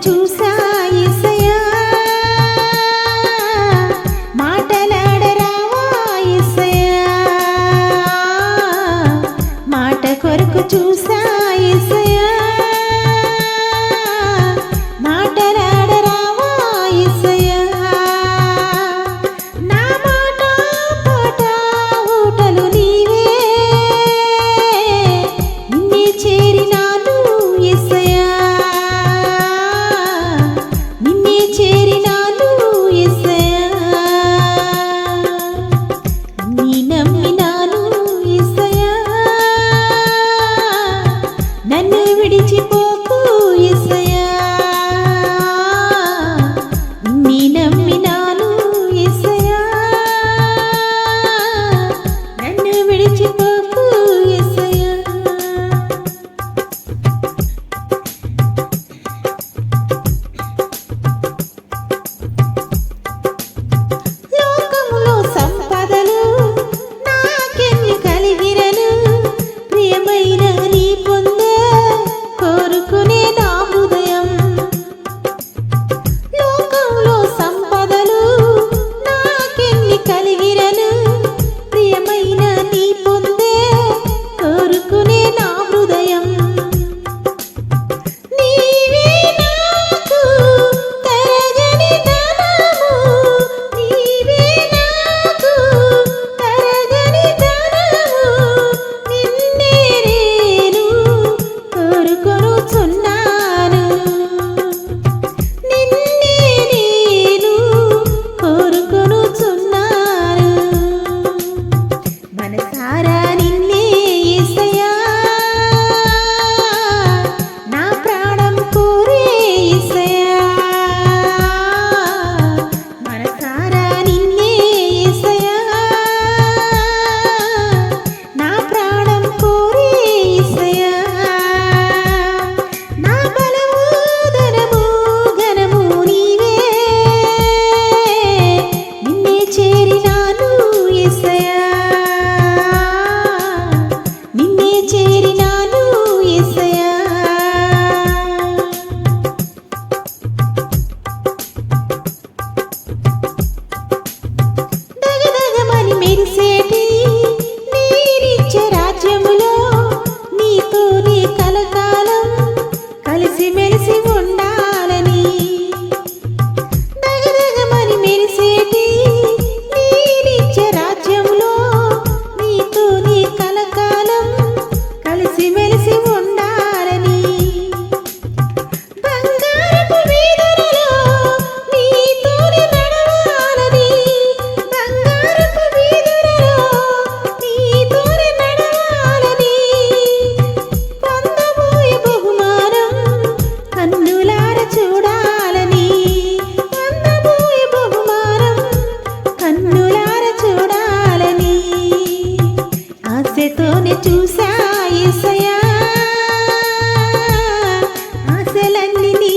చూసా యేసయ్యా మాటలాడరావా యేసయ్యా మాట కొరకు చూసా యేసయ్యా మాటలాడరావా యేసయ్యా నా మాట పాట ఊటలు నీవే నిన్నే చేరినాను యేసయ్యా నిన్నే చేరినాను యేసయ్యా నీ నమ్మినాను యేసయ్యా నన్ను విడిచిపోకు యేసయ్యా నీ నమ్మినాను యేసయ్యా నన్ను విడిచిపోకు యేసయ్యా లోకములో సంపదలు నాకెన్ని కలిగిరను ప్రియమైన నీ పొందే కోరుకునే నా హృదయం లోకంలో సంపదలు నాకెన్ని కలిగిరను ప్రియమైన నీ పొందే కోరుకునే నా హృదయం నీవే నాకు తరగని ధనము నీవే నాకు తరగని ధనము నిన్నే నేను కోరుకొనుచున్నాను నిన్నే నేను కోరుకొనుచున్నాను మనసారా నిన్నే యేసయ్యా నా ప్రాణం కోరే యేసయ్యా మనసారా నిన్నే యేసయ్యా నా ప్రాణం కోరే యేసయ్యా నా బలము ధనము ఘనము నీవే నిన్నే చేరినాను యేసయ్యా నిన్నే చేరినాను యేసయ్యా దగదగమని మెరిసేటి నీరిచ్చే రాజ్యములో నీతోనే కలకాలం కలిసిమెలిసి ఉండాలని దగదగమని మెరిసేటి నీరిచ్చే రాజ్యములో నీతోనే కలకాలం కలిసిమెలిసి ఉండాలని బంగారపు వీధులలో నీతోనే నడవాలని బంగారపు వీధులలో నీతోనే నడవాలని పొందబోయే బహుమానం కన్నులార చూడాలని పొందబోయే బహుమానం కన్నులార చూడాలని ఆశతోనే చూసా యేసయ్యా ఆశలన్నీ నీ